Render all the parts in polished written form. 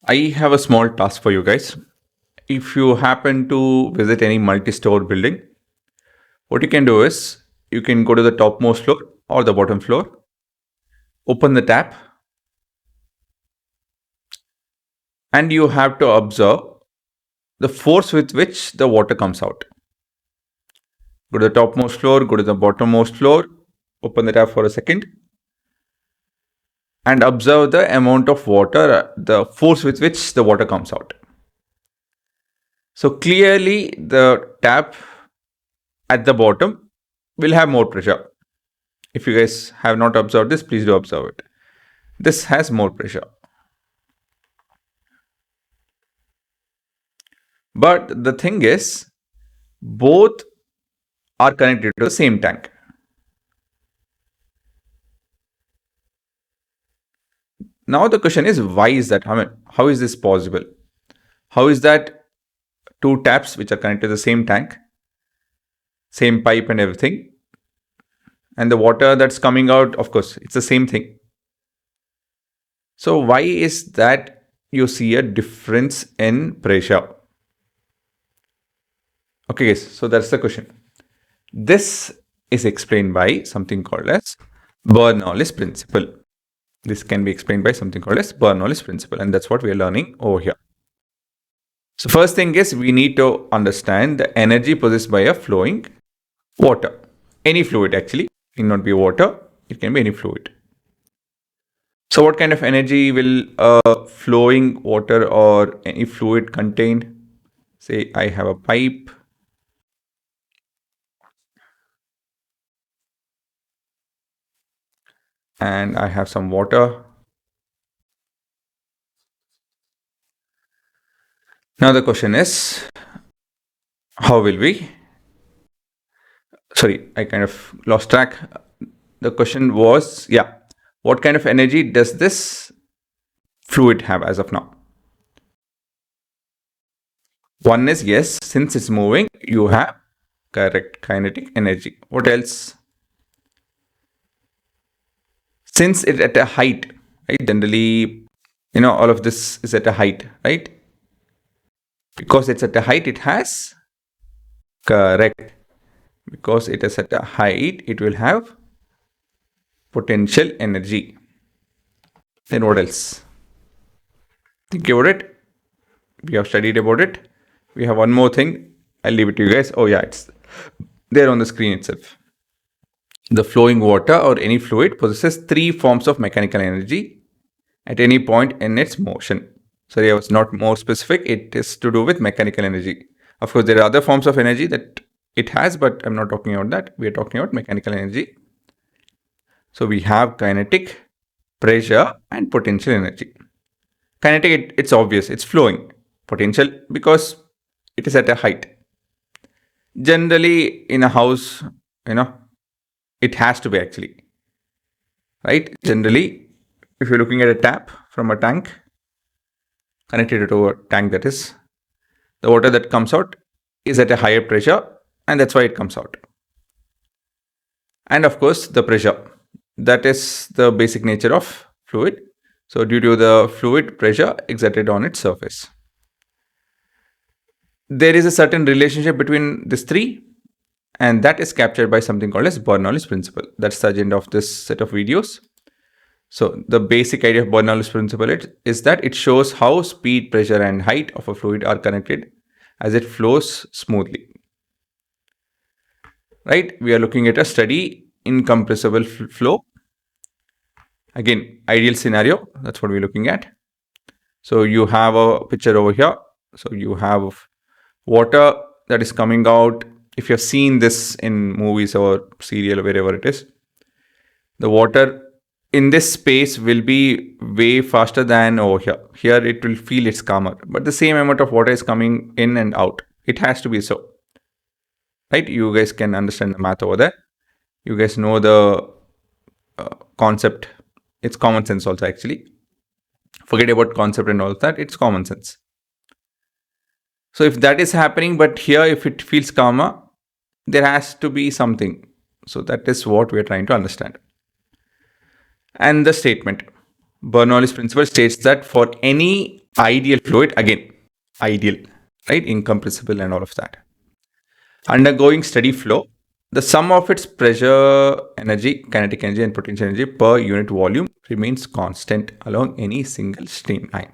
I have a small task for you guys. If you happen to visit any multi-store building, what you can do is you can go to the topmost floor or the bottom floor, open the tap, and you have to observe the force with which the water comes out. Go to the topmost floor, go to the bottommost floor, open the tap for a second, and observe the amount of water, the force with which the water comes out. So clearly the tap at the bottom will have more pressure. If you guys have not observed this, please do observe it. This has more pressure. But the thing is, both are connected to the same tank. Now the question is, why is that? How is this possible? How is that two taps which are connected to the same tank, same pipe and everything, and the water that's coming out, of course, it's the same thing. So why is that you see a difference in pressure? Okay, guys, so that's the question. This is explained by something called as Bernoulli's principle. This can be explained by something called as Bernoulli's principle, and that's what we are learning over here. So first thing is we need to understand the energy possessed by a flowing water. Any fluid actually, it not be water, it can be any fluid. So what kind of energy will a flowing water or any fluid contain? Say I have a pipe. And I have some water. Now the question is, how will we? Sorry, I kind of lost track. The question was, what kind of energy does this fluid have as of now? One is yes, since it's moving, you have correct kinetic energy. What else? Since it's at a height, right? Generally, all of this is at a height, right? Because it's at a height, it has correct. Because it is at a height, it will have potential energy. Then what else? Think about it. We have studied about it. We have one more thing. I'll leave it to you guys. Oh yeah, it's there on the screen itself. The flowing water or any fluid possesses three forms of mechanical energy at any point in its motion. Sorry, I was not more specific. It is to do with mechanical energy. Of course, there are other forms of energy that it has, but I'm not talking about that. We are talking about mechanical energy. So we have kinetic, pressure, and potential energy. Kinetic, it's obvious, it's flowing. Potential, because it is at a height. Generally, in a house, it has to be actually, right? Generally, if you're looking at a tap from a tank, connected to a tank, that is, the water that comes out is at a higher pressure, and that's why it comes out. And of course, the pressure, that is the basic nature of fluid. So due to the fluid pressure exerted on its surface, there is a certain relationship between these three, and that is captured by something called as Bernoulli's principle. That's the agenda of this set of videos. So the basic idea of Bernoulli's principle is that it shows how speed, pressure, and height of a fluid are connected as it flows smoothly. Right? We are looking at a steady, incompressible flow. Again, ideal scenario. That's what we're looking at. So you have a picture over here. So you have water that is coming out. If you have seen this in movies or serial or wherever it is, the water in this space will be way faster than over here. Here it will feel it's calmer, but the same amount of water is coming in and out. It has to be so, right? You guys can understand the math over there. You guys know the concept. It's common sense also actually. Forget about concept and all of that. It's common sense. So if that is happening, but here if it feels calmer, there has to be something. So that is what we are trying to understand. And the statement, Bernoulli's principle states that for any ideal fluid, again, ideal, right? Incompressible and all of that. Undergoing steady flow, the sum of its pressure, energy, kinetic energy, and potential energy per unit volume remains constant along any single streamline.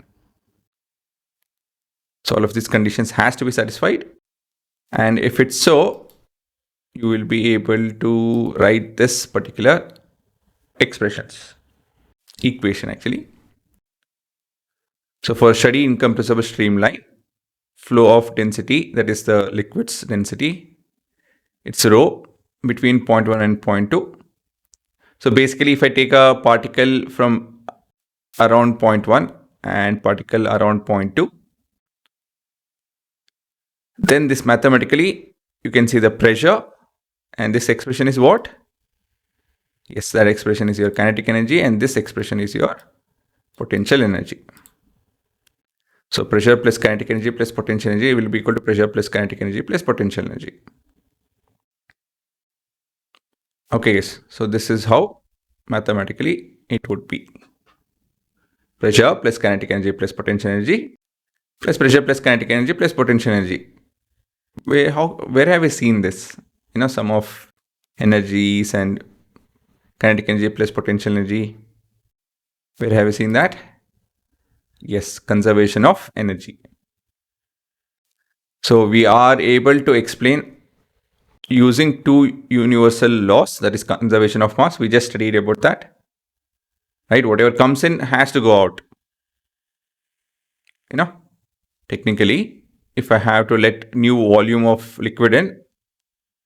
So all of these conditions has to be satisfied. And if it's so, you will be able to write this particular equation actually. So for steady incompressible streamline, flow of density, that is the liquid's density, it's rho between 0.1 and 0.2. So basically, if I take a particle from around 0.1 and particle around 0.2, then this mathematically, you can see the pressure, and this expression is what? Yes, that expression is your kinetic energy, and this expression is your potential energy. So pressure plus kinetic energy plus potential energy will be equal to pressure plus kinetic energy plus potential energy. Okay, yes. So this is how mathematically it would be. Pressure plus kinetic energy plus potential energy plus pressure plus kinetic energy plus potential energy. Where have we seen this? Sum of energies and kinetic energy plus potential energy. Where have we seen that? Yes, conservation of energy. So we are able to explain using two universal laws, that is conservation of mass. We just studied about that. Right? Whatever comes in has to go out. Technically, if I have to let new volume of liquid in,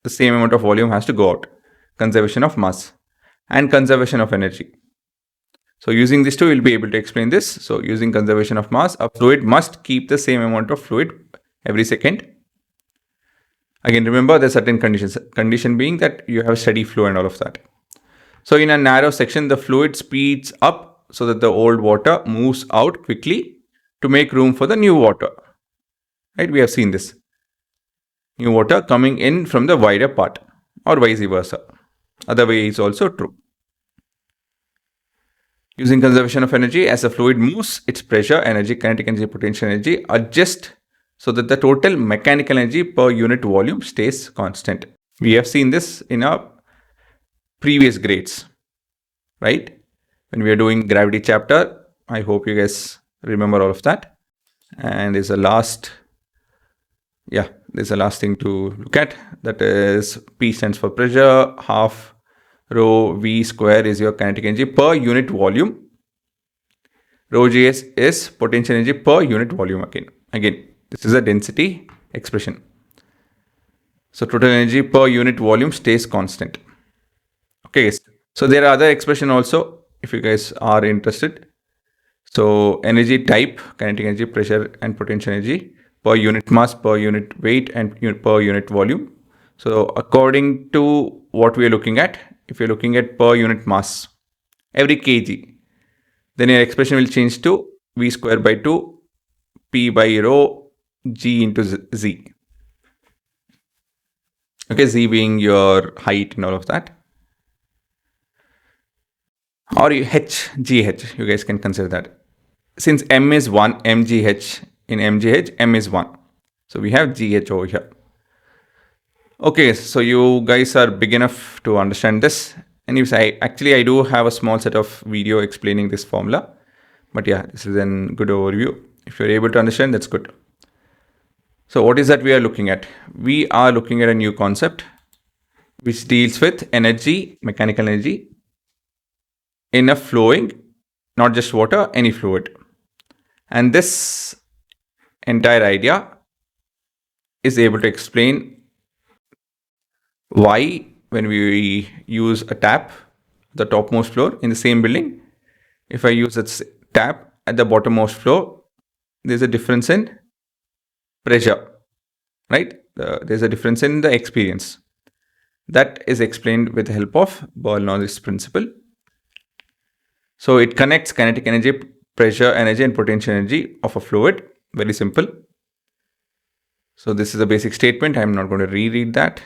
the same amount of volume has to go out. Conservation of mass and conservation of energy. So using these two, we'll be able to explain this. So using conservation of mass, a fluid must keep the same amount of fluid every second. Again, remember there are certain conditions. Condition being that you have steady flow and all of that. So in a narrow section, the fluid speeds up so that the old water moves out quickly to make room for the new water. Right? We have seen this. New water coming in from the wider part, or vice versa. Other way is also true. Using conservation of energy, as the fluid moves, its pressure, energy, kinetic energy, potential energy adjust so that the total mechanical energy per unit volume stays constant. We have seen this in our previous grades, right? When we are doing gravity chapter, I hope you guys remember all of that. And there's a last thing to look at. That is P stands for pressure, half rho V square is your kinetic energy per unit volume. Rho Gs is potential energy per unit volume again. This is a density expression. So total energy per unit volume stays constant. Okay, so there are other expression also if you guys are interested. So energy type, kinetic energy, pressure and potential energy per unit mass, per unit weight and per unit volume. So according to what we are looking at, if you're looking at per unit mass, every kg, then your expression will change to V square by 2 P by rho G into Z. Okay, Z being your height and all of that. Or GH, you guys can consider that. Since M is 1, MGH, in MGH, M is 1. So we have GH over here. Okay, so you guys are big enough to understand this. And if I do have a small set of video explaining this formula. But yeah, this is a good overview. If you're able to understand, that's good. So what is that we are looking at? We are looking at a new concept which deals with energy, mechanical energy in a flowing, not just water, any fluid. And this entire idea is able to explain why when we use a tap, the topmost floor in the same building, if I use a tap at the bottommost floor, there's a difference in pressure, right? There's a difference in the experience. That is explained with the help of Bernoulli's principle. So it connects kinetic energy, pressure energy and potential energy of a fluid. Very simple. So this is a basic statement. I'm not going to reread that.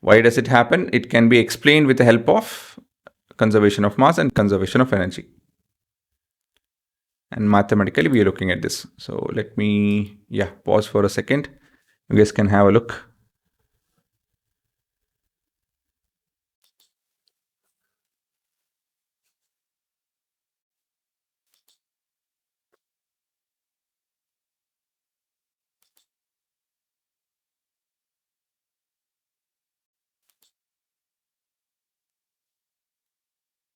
Why does it happen? It can be explained with the help of conservation of mass and conservation of energy. and mathematically we are looking at this. So let me, pause for a second. You guys can have a look.